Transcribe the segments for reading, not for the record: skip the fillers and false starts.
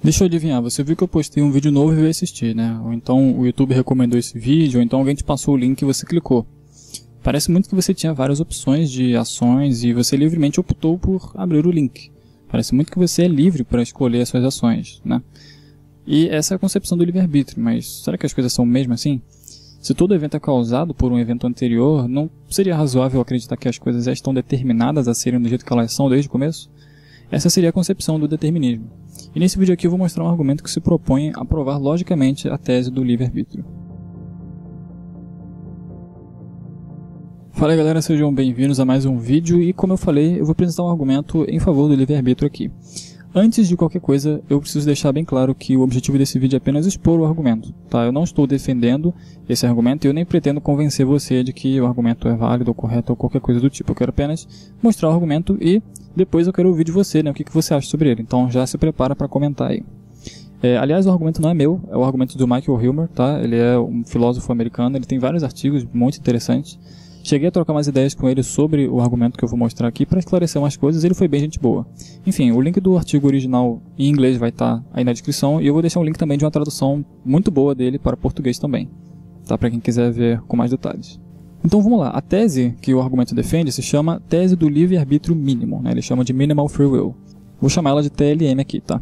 Deixa eu adivinhar, você viu que eu postei um vídeo novo e veio assistir, né? Ou então o YouTube recomendou esse vídeo, ou então alguém te passou o link e você clicou. Parece muito que você tinha várias opções de ações e você livremente optou por abrir o link. Parece muito que você é livre para escolher as suas ações, né? E essa é a concepção do livre-arbítrio, mas será que as coisas são mesmo assim? Se todo evento é causado por um evento anterior, não seria razoável acreditar que as coisas já estão determinadas a serem do jeito que elas são desde o começo? Essa seria a concepção do determinismo. E nesse vídeo aqui eu vou mostrar um argumento que se propõe a provar logicamente a tese do livre-arbítrio. Fala aí galera, sejam bem-vindos a mais um vídeo e como eu falei, eu vou apresentar um argumento em favor do livre-arbítrio aqui. Antes de qualquer coisa, eu preciso deixar bem claro que o objetivo desse vídeo é apenas expor o argumento, tá? Eu não estou defendendo esse argumento e eu nem pretendo convencer você de que o argumento é válido ou correto ou qualquer coisa do tipo. Eu quero apenas mostrar o argumento e depois eu quero ouvir de você, né? O que você acha sobre ele. Então já se prepara para comentar aí. Aliás, o argumento não é meu, é o argumento do Michael Hilmer, tá? Ele é um filósofo americano, ele tem vários artigos muito interessantes. Cheguei a trocar mais ideias com ele sobre o argumento que eu vou mostrar aqui para esclarecer umas coisas, ele foi bem gente boa. Enfim, o link do artigo original em inglês vai estar aí na descrição e eu vou deixar um link também de uma tradução muito boa dele para português também, tá? Para quem quiser ver com mais detalhes. Então vamos lá, a tese que o argumento defende se chama tese do livre-arbítrio mínimo, né? Ele chama de Minimal Free Will. Vou chamar ela de TLM aqui, tá?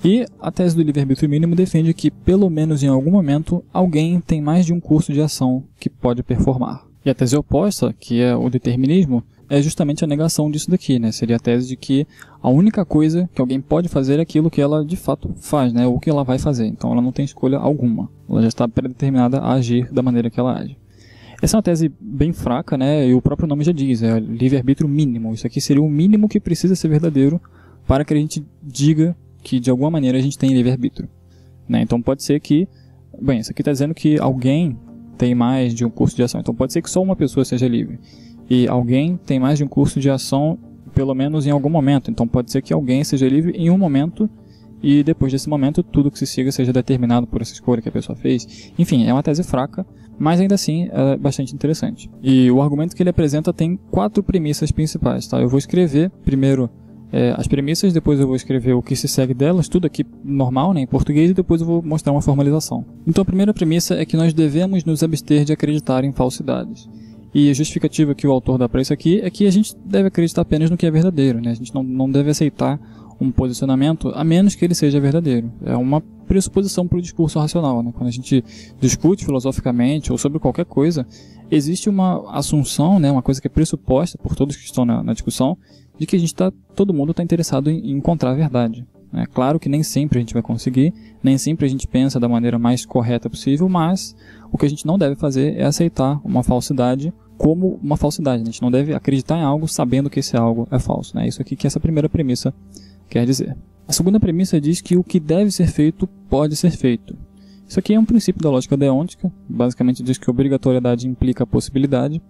E a tese do livre-arbítrio mínimo defende que, pelo menos em algum momento, alguém tem mais de um curso de ação que pode performar. E a tese oposta, que é o determinismo, é justamente a negação disso daqui, né? Seria a tese de que a única coisa que alguém pode fazer é aquilo que ela de fato faz, né? Ou que ela vai fazer. Então ela não tem escolha alguma. Ela já está predeterminada a agir da maneira que ela age. Essa é uma tese bem fraca, né? E o próprio nome já diz, é livre-arbítrio mínimo. Isso aqui seria o mínimo que precisa ser verdadeiro para que a gente diga que de alguma maneira a gente tem livre-arbítrio, né? Então pode ser que, bem, isso aqui está dizendo que alguém tem mais de um curso de ação. Então pode ser que só uma pessoa seja livre. E alguém tem mais de um curso de ação, pelo menos em algum momento. Então pode ser que alguém seja livre em um momento e depois desse momento tudo que se siga seja determinado por essa escolha que a pessoa fez. Enfim, é uma tese fraca, mas ainda assim é bastante interessante. E o argumento que ele apresenta tem 4 premissas principais, tá? Eu vou escrever primeiro as premissas, depois eu vou escrever o que se segue delas, tudo aqui normal, né, em português, e depois eu vou mostrar uma formalização. Então a primeira premissa é que nós devemos nos abster de acreditar em falsidades. E a justificativa que o autor dá para isso aqui é que a gente deve acreditar apenas no que é verdadeiro, né? A gente não deve aceitar um posicionamento a menos que ele seja verdadeiro. É uma pressuposição para o discurso racional, né? Quando a gente discute filosoficamente ou sobre qualquer coisa, existe uma assunção, né, uma coisa que é pressuposta por todos que estão na discussão, de que todo mundo está interessado em encontrar a verdade. É claro que nem sempre a gente vai conseguir, nem sempre a gente pensa da maneira mais correta possível, mas o que a gente não deve fazer é aceitar uma falsidade como uma falsidade. A gente não deve acreditar em algo sabendo que esse algo é falso, né? Isso aqui que essa primeira premissa quer dizer. A segunda premissa diz que o que deve ser feito pode ser feito. Isso aqui é um princípio da lógica deôntica, basicamente diz que obrigatoriedade implica a possibilidade.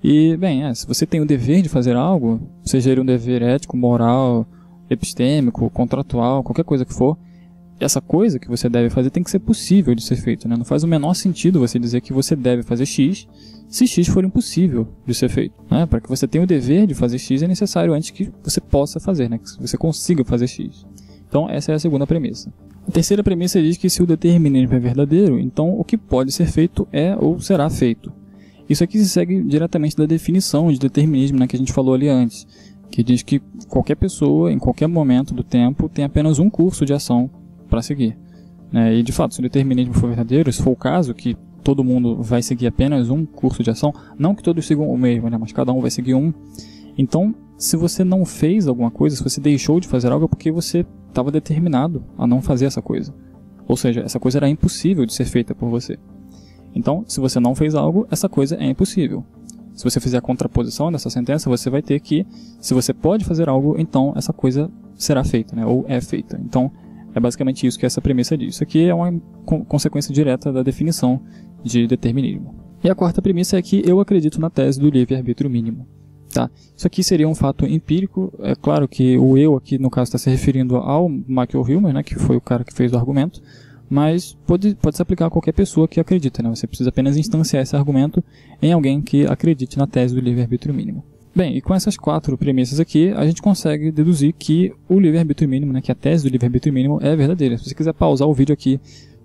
E, bem, se você tem o dever de fazer algo, seja ele um dever ético, moral, epistêmico, contratual, qualquer coisa que for, essa coisa que você deve fazer tem que ser possível de ser feito, né? Não faz o menor sentido você dizer que você deve fazer X se X for impossível de ser feito, né? Para que você tenha o dever de fazer X é necessário antes que você possa fazer, né? Que você consiga fazer X. Então essa é a segunda premissa. A terceira premissa diz que se o determinismo é verdadeiro, então o que pode ser feito é ou será feito. Isso aqui se segue diretamente da definição de determinismo, né, que a gente falou ali antes, que diz que qualquer pessoa, em qualquer momento do tempo, tem apenas um curso de ação para seguir, né? E de fato, se o determinismo for verdadeiro, se for o caso que todo mundo vai seguir apenas um curso de ação, não que todos sigam o mesmo, né, mas cada um vai seguir um, então se você não fez alguma coisa, se você deixou de fazer algo, é porque você estava determinado a não fazer essa coisa. Ou seja, essa coisa era impossível de ser feita por você. Então, se você não fez algo, essa coisa é impossível. Se você fizer a contraposição dessa sentença, você vai ter que, se você pode fazer algo, então essa coisa será feita, né? Ou é feita. Então, é basicamente isso que essa premissa diz. Isso aqui é uma consequência direta da definição de determinismo. E a quarta premissa é que eu acredito na tese do livre-arbítrio mínimo. Tá? Isso aqui seria um fato empírico. É claro que o eu aqui, no caso, está se referindo ao Michael Hilmer, né? Que foi o cara que fez o argumento. Mas pode se aplicar a qualquer pessoa que acredita, né? Você precisa apenas instanciar esse argumento em alguém que acredite na tese do livre-arbítrio mínimo. Bem, e com essas 4 premissas aqui, a gente consegue deduzir que o livre-arbítrio mínimo, né, que a tese do livre-arbítrio mínimo é verdadeira. Se você quiser pausar o vídeo aqui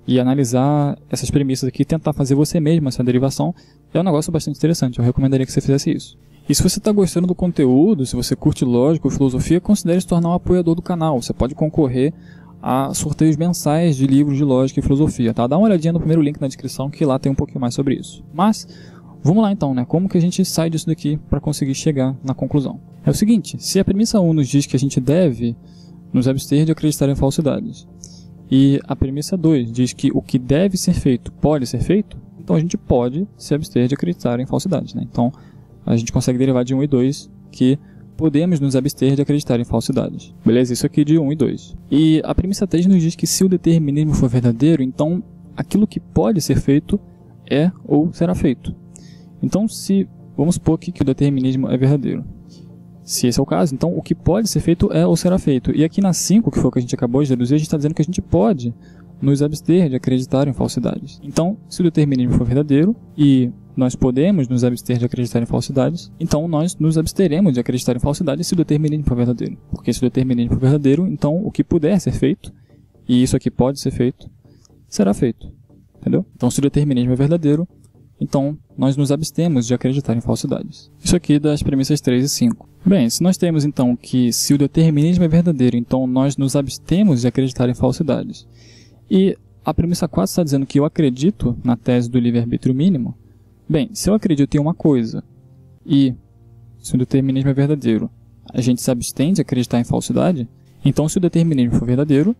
e analisar essas premissas aqui, tentar fazer você mesmo essa derivação, é um negócio bastante interessante. Eu recomendaria que você fizesse isso. E se você está gostando do conteúdo, se você curte lógica ou filosofia, considere se tornar um apoiador do canal. Você pode concorrer a sorteios mensais de livros de lógica e filosofia, tá? Dá uma olhadinha no primeiro link na descrição que lá tem um pouquinho mais sobre isso. Mas, vamos lá então, né? Como que a gente sai disso daqui para conseguir chegar na conclusão? É o seguinte, se a premissa 1 nos diz que a gente deve nos abster de acreditar em falsidades, e a premissa 2 diz que o que deve ser feito pode ser feito, então a gente pode se abster de acreditar em falsidades, né? Então, a gente consegue derivar de 1 e 2 que podemos nos abster de acreditar em falsidades. Beleza? Isso aqui de 1 e 2. E a premissa 3 nos diz que se o determinismo for verdadeiro, então aquilo que pode ser feito é ou será feito. Então, vamos supor aqui que o determinismo é verdadeiro. Se esse é o caso, então o que pode ser feito é ou será feito. E aqui na 5, que foi o que a gente acabou de deduzir, a gente está dizendo que a gente pode nos abster de acreditar em falsidades. Então, se o determinismo for verdadeiro e nós podemos nos abster de acreditar em falsidades, então nós nos absteremos de acreditar em falsidades se o determinismo for verdadeiro. Porque se o determinismo for verdadeiro, então o que puder ser feito, e isso aqui pode ser feito, será feito. Entendeu? Então, se o determinismo é verdadeiro, então nós nos abstemos de acreditar em falsidades. Isso aqui das premissas 3 e 5. Bem, se nós temos então que se o determinismo é verdadeiro, então nós nos abstemos de acreditar em falsidades, e a premissa 4 está dizendo que eu acredito na tese do livre-arbítrio mínimo, bem, se eu acredito em uma coisa e se o determinismo é verdadeiro, a gente se abstém de acreditar em falsidade, então se o determinismo for verdadeiro,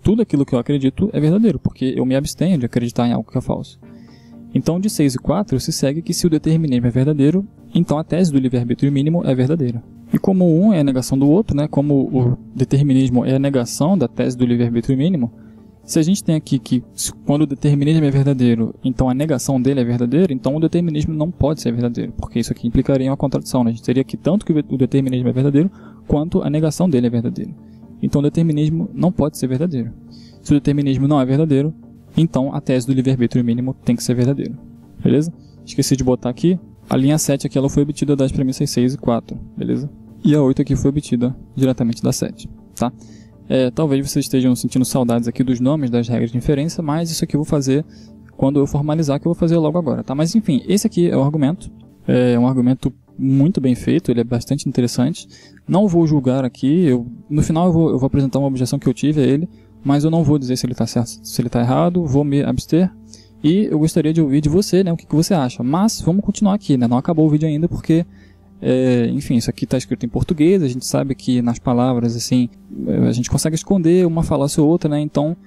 tudo aquilo que eu acredito é verdadeiro, porque eu me abstenho de acreditar em algo que é falso. Então de 6 e 4 se segue que se o determinismo é verdadeiro, então a tese do livre-arbítrio mínimo é verdadeira. E como um é a negação do outro, né, como o determinismo é a negação da tese do livre-arbítrio mínimo, se a gente tem aqui que quando o determinismo é verdadeiro, então a negação dele é verdadeira, então o determinismo não pode ser verdadeiro, porque isso aqui implicaria uma contradição, né? A gente teria que tanto que o determinismo é verdadeiro, quanto a negação dele é verdadeira. Então o determinismo não pode ser verdadeiro. Se o determinismo não é verdadeiro, então a tese do livre-arbítrio mínimo tem que ser verdadeira. Beleza? Esqueci de botar aqui, a linha 7 aqui ela foi obtida das premissas 6 e 4, beleza? E a 8 aqui foi obtida diretamente da 7, tá? Talvez vocês estejam sentindo saudades aqui dos nomes das regras de inferência, mas isso aqui eu vou fazer quando eu formalizar, que eu vou fazer logo agora, tá? Mas enfim, esse aqui é o argumento. É um argumento muito bem feito, ele é bastante interessante. Não vou julgar aqui, no final eu vou apresentar uma objeção que eu tive a ele, mas eu não vou dizer se ele está certo, se ele está errado, vou me abster. E eu gostaria de ouvir de você, né, o que você acha. Mas vamos continuar aqui, né? Não acabou o vídeo ainda porque... enfim, isso aqui está escrito em português, a gente sabe que nas palavras, assim, a gente consegue esconder uma falácia ou outra, né? Então,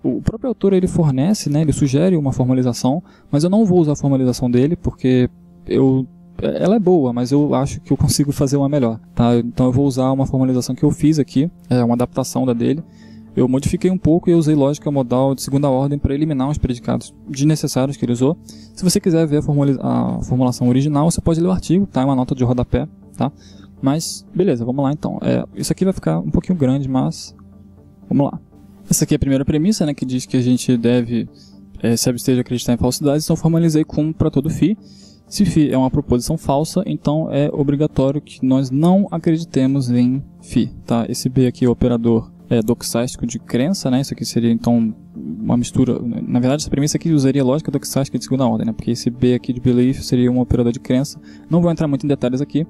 o próprio autor, ele fornece, né? Ele sugere uma formalização, mas eu não vou usar a formalização dele, porque ela é boa, mas eu acho que eu consigo fazer uma melhor, tá? Então eu vou usar uma formalização que eu fiz aqui, uma adaptação da dele. Eu modifiquei um pouco e usei lógica modal de segunda ordem para eliminar os predicados desnecessários que ele usou. Se você quiser ver a formulação original, você pode ler o artigo, tá? É uma nota de rodapé, tá? Mas, beleza, vamos lá então. Isso aqui vai ficar um pouquinho grande, mas vamos lá. Essa aqui é a primeira premissa, né? Que diz que a gente deve se abster de acreditar em falsidades, então formalizei como para todo φ. Se φ é uma proposição falsa, então é obrigatório que nós não acreditemos em φ, tá? Esse B aqui é o operador doxástico de crença, né? Isso aqui seria então uma mistura. Na verdade, essa premissa aqui usaria lógica doxástica de segunda ordem, né? Porque esse B aqui de belief seria um operador de crença. Não vou entrar muito em detalhes aqui,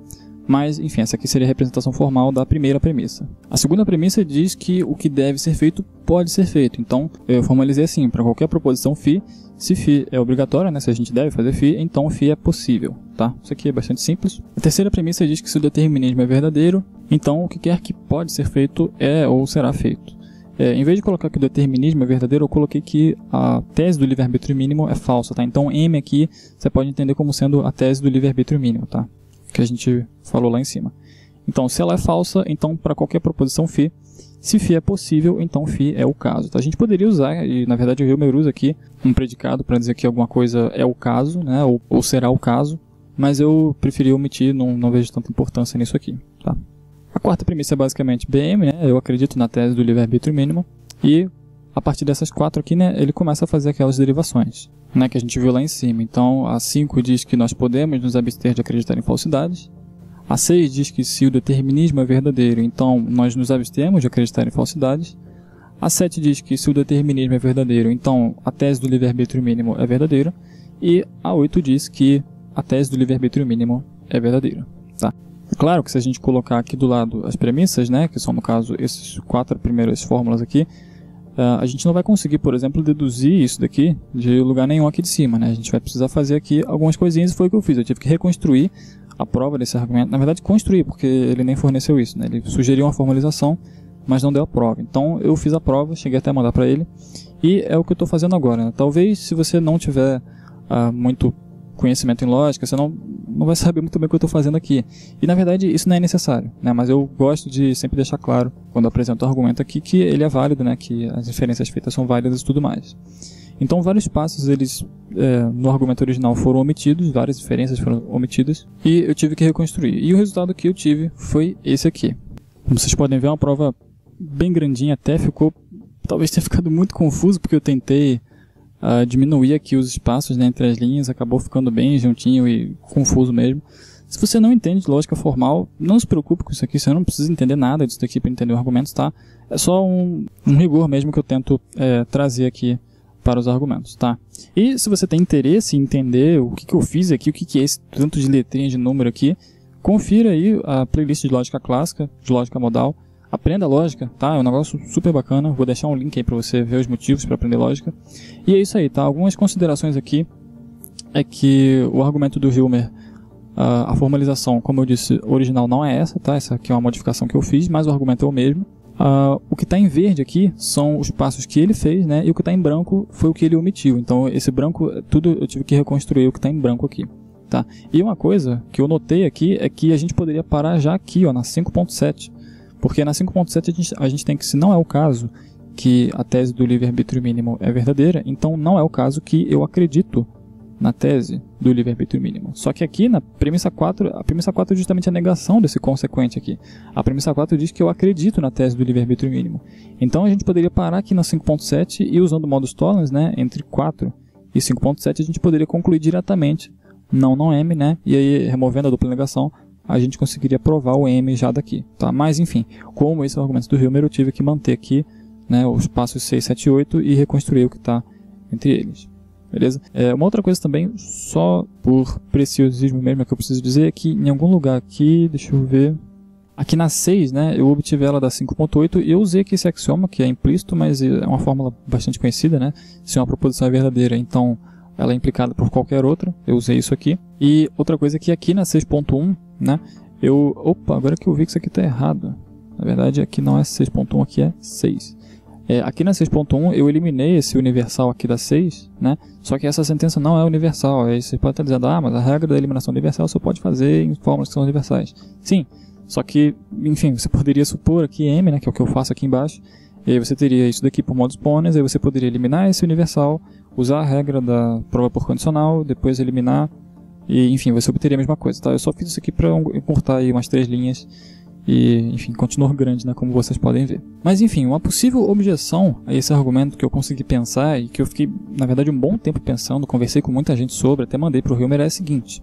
mas enfim, essa aqui seria a representação formal da primeira premissa. A segunda premissa diz que o que deve ser feito pode ser feito. Então, eu formalizei assim, para qualquer proposição φ, se φ é obrigatória, né? Se a gente deve fazer φ, então φ é possível, tá? Isso aqui é bastante simples. A terceira premissa diz que se o determinismo é verdadeiro, então o que quer que pode ser feito é ou será feito. Em vez de colocar que o determinismo é verdadeiro, eu coloquei que a tese do livre-arbítrio mínimo é falsa, tá? Então M aqui você pode entender como sendo a tese do livre-arbítrio mínimo, tá? Que a gente falou lá em cima. Então, se ela é falsa, então para qualquer proposição φ, se φ é possível, então φ é o caso. Tá? A gente poderia usar, e na verdade eu uso aqui um predicado para dizer que alguma coisa é o caso, né? ou será o caso, mas eu preferi omitir, não vejo tanta importância nisso aqui. Tá? A quarta premissa é basicamente BM, né? Eu acredito na tese do livre-arbítrio mínimo, e a partir dessas 4 aqui, né, ele começa a fazer aquelas derivações, né, que a gente viu lá em cima. Então, a 5 diz que nós podemos nos abster de acreditar em falsidades. A 6 diz que se o determinismo é verdadeiro, então nós nos abstemos de acreditar em falsidades. A 7 diz que se o determinismo é verdadeiro, então a tese do livre-arbítrio mínimo é verdadeira. E a 8 diz que a tese do livre-arbítrio mínimo é verdadeira. Tá? É claro que se a gente colocar aqui do lado as premissas, né, que são no caso esses 4 primeiras fórmulas aqui, a gente não vai conseguir, por exemplo, deduzir isso daqui de lugar nenhum aqui de cima, né? A gente vai precisar fazer aqui algumas coisinhas e foi o que eu fiz. Eu tive que reconstruir a prova desse argumento. Na verdade, construir, porque ele nem forneceu isso, né? Ele sugeriu uma formalização, mas não deu a prova. Então, eu fiz a prova, cheguei até a mandar para ele, e é o que eu estou fazendo agora, né? Talvez, se você não tiver muito conhecimento em lógica, você não vai saber muito bem o que eu estou fazendo aqui. E na verdade isso não é necessário, né? Mas eu gosto de sempre deixar claro, quando eu apresento o argumento aqui, que ele é válido, né? Que as inferências feitas são válidas e tudo mais. Então vários passos eles no argumento original foram omitidos, várias inferências foram omitidas, e eu tive que reconstruir. E o resultado que eu tive foi esse aqui. Como vocês podem ver, é uma prova bem grandinha, até talvez tenha ficado muito confuso, porque eu tentei diminuir aqui os espaços, né, entre as linhas, acabou ficando bem juntinho e confuso mesmo. Se você não entende lógica formal, não se preocupe com isso aqui, você não precisa entender nada disso daqui para entender o argumento, tá? É só um rigor mesmo que eu tento trazer aqui para os argumentos, tá? E se você tem interesse em entender o que eu fiz aqui, o que é esse tanto de letrinha de número aqui, confira aí a playlist de lógica clássica, de lógica modal. Aprenda lógica, tá? É um negócio super bacana. Vou deixar um link aí para você ver os motivos para aprender lógica. E é isso aí, tá? Algumas considerações aqui é que o argumento do Hilmer, a formalização, como eu disse, original não é essa, tá? Essa aqui é uma modificação que eu fiz, mas o argumento é o mesmo. O que está em verde aqui são os passos que ele fez, né? E o que está em branco foi o que ele omitiu. Então esse branco, tudo eu tive que reconstruir o que está em branco aqui, tá? E uma coisa que eu notei aqui é que a gente poderia parar já aqui, ó, na 5.7. Porque na 5.7 a gente tem que, se não é o caso que a tese do livre-arbítrio mínimo é verdadeira, então não é o caso que eu acredito na tese do livre-arbítrio mínimo. Só que aqui na premissa 4, a premissa 4 é justamente a negação desse consequente aqui. A premissa 4 diz que eu acredito na tese do livre-arbítrio mínimo. Então a gente poderia parar aqui na 5.7 e usando o modus tollens, né, entre 4 e 5.7 a gente poderia concluir diretamente não M, né, e aí removendo a dupla negação, a gente conseguiria provar o M já daqui, tá? Mas enfim, como esse é o argumento do Hilmer, eu tive que manter aqui, né, os passos 6, 7 e 8 e reconstruir o que está entre eles, beleza? Uma outra coisa também, só por preciosismo mesmo, que eu preciso dizer, é que em algum lugar aqui, deixa eu ver, aqui na 6, né, eu obtive ela da 5.8 e eu usei aqui esse axioma, que é implícito, mas é uma fórmula bastante conhecida, né? Se uma proposição é verdadeira, então ela é implicada por qualquer outra, eu usei isso aqui. E outra coisa é que aqui na 6.1, né, opa, agora que eu vi que isso aqui está errado. Na verdade, aqui não é 6.1, aqui é 6. Aqui na 6.1 eu eliminei esse universal aqui da 6, né? Só que essa sentença não é universal. Aí você pode estar dizendo, mas a regra da eliminação universal você pode fazer em fórmulas que são universais. Sim, só que, enfim, você poderia supor aqui M, né, que é o que eu faço aqui embaixo, e aí você teria isso daqui por modus ponens, aí você poderia eliminar esse universal, usar a regra da prova por condicional, depois eliminar, e enfim, você obteria a mesma coisa, tá? Eu só fiz isso aqui para encurtar aí umas 3 linhas, e enfim, continua grande, né, como vocês podem ver. Mas enfim, uma possível objeção a esse argumento que eu consegui pensar, e que eu fiquei, na verdade, um bom tempo pensando, conversei com muita gente sobre, até mandei para o Hilmer, é a seguinte.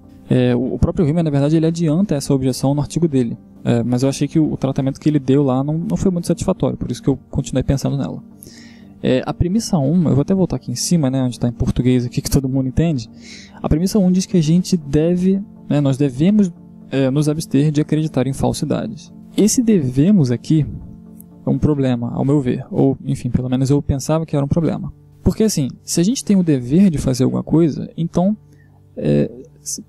O próprio Hilmer, na verdade, ele adianta essa objeção no artigo dele, mas eu achei que o tratamento que ele deu lá não foi muito satisfatório, por isso que eu continuei pensando nela. A premissa 1, eu vou até voltar aqui em cima, né, onde está em português aqui que todo mundo entende. A premissa 1 diz que a gente deve, né, nós devemos nos abster de acreditar em falsidades. Esse devemos aqui é um problema, ao meu ver, ou enfim, pelo menos eu pensava que era um problema. Porque assim, se a gente tem o dever de fazer alguma coisa, então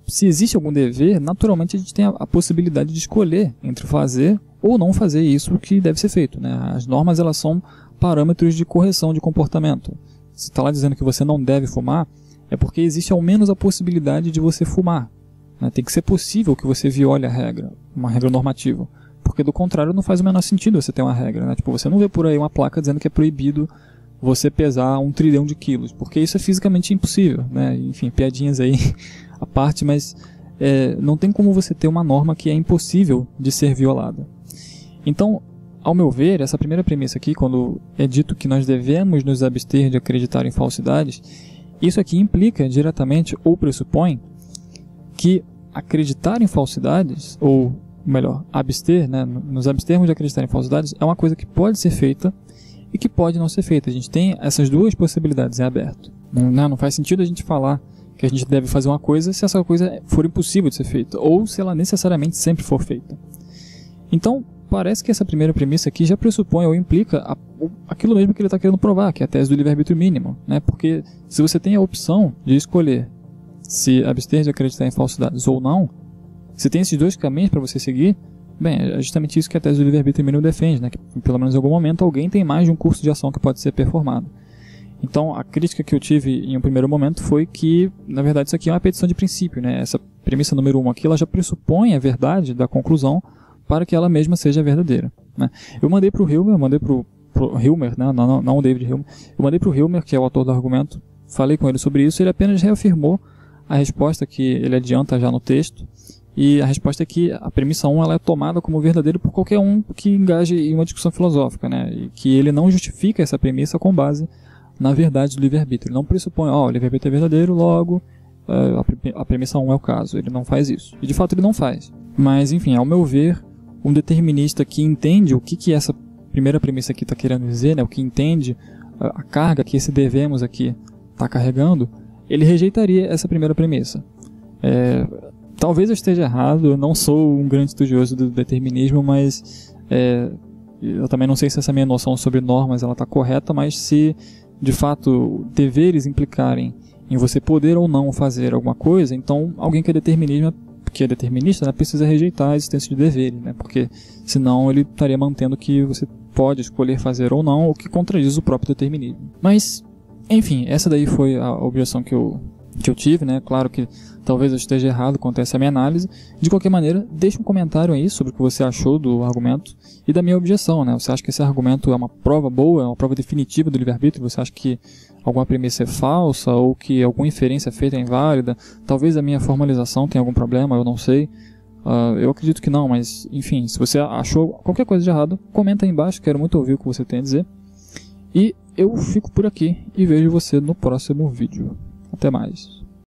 se existe algum dever, naturalmente a gente tem a possibilidade de escolher entre fazer ou não fazer isso que deve ser feito, né? As normas, elas são parâmetros de correção de comportamento. Se está lá dizendo que você não deve fumar, é porque existe ao menos a possibilidade de você fumar, né? Tem que ser possível que você viole a regra, uma regra normativa, porque do contrário não faz o menor sentido você ter uma regra, né? Tipo, você não vê por aí uma placa dizendo que é proibido você pesar 1 trilhão de quilos, porque isso é fisicamente impossível, né? Enfim, piadinhas aí à parte, mas não tem como você ter uma norma que é impossível de ser violada. Então, ao meu ver, essa primeira premissa aqui, quando é dito que nós devemos nos abster de acreditar em falsidades, isso aqui implica diretamente ou pressupõe que acreditar em falsidades, ou melhor, abster, né, nos abstermos de acreditar em falsidades, é uma coisa que pode ser feita e que pode não ser feita. A gente tem essas duas possibilidades em aberto. Não faz sentido a gente falar que a gente deve fazer uma coisa se essa coisa for impossível de ser feita, ou se ela necessariamente sempre for feita. Então, parece que essa primeira premissa aqui já pressupõe ou implica aquilo mesmo que ele está querendo provar, que é a tese do livre-arbítrio mínimo, né? Porque se você tem a opção de escolher se abster de acreditar em falsidades ou não, se tem esses dois caminhos para você seguir, bem, é justamente isso que a tese do livre-arbítrio mínimo defende, né? Que pelo menos em algum momento alguém tem mais de um curso de ação que pode ser performado. Então, a crítica que eu tive em um primeiro momento foi que, na verdade, isso aqui é uma petição de princípio, né? Essa premissa número 1 aqui, ela já pressupõe a verdade da conclusão para que ela mesma seja verdadeira, né? Eu mandei para o Hilmer, né? Não o David Hilmer. Eu mandei para o Hilmer, que é o autor do argumento, falei com ele sobre isso, e ele apenas reafirmou a resposta que ele adianta já no texto, e a resposta é que a premissa 1 ela é tomada como verdadeira por qualquer um que engaje em uma discussão filosófica, né? E que ele não justifica essa premissa com base na verdade do livre-arbítrio. Ele não pressupõe, o livre-arbítrio é verdadeiro, logo a premissa 1 é o caso. Ele não faz isso. E de fato ele não faz. Mas, enfim, ao meu ver, um determinista que entende o que essa primeira premissa aqui está querendo dizer, né? O que entende a carga que esse devemos aqui está carregando, ele rejeitaria essa primeira premissa. Talvez eu esteja errado, eu não sou um grande estudioso do determinismo, mas eu também não sei se essa minha noção sobre normas está correta, mas se de fato deveres implicarem em você poder ou não fazer alguma coisa, então alguém que é determinista, né, precisa rejeitar a existência de deveres, né, porque senão ele estaria mantendo que você pode escolher fazer ou não, o que contradiz o próprio determinismo. Mas, enfim, essa daí foi a objeção que eu tive, né? Claro que talvez eu esteja errado quanto a essa minha análise. De qualquer maneira, deixe um comentário aí sobre o que você achou do argumento e da minha objeção, né? Você acha que esse argumento é uma prova boa, é uma prova definitiva do livre-arbítrio? Você acha que alguma premissa é falsa ou que alguma inferência feita é inválida? Talvez a minha formalização tenha algum problema, eu não sei. Eu acredito que não, mas enfim, se você achou qualquer coisa de errado, comenta aí embaixo, quero muito ouvir o que você tem a dizer. E eu fico por aqui e vejo você no próximo vídeo. Até mais.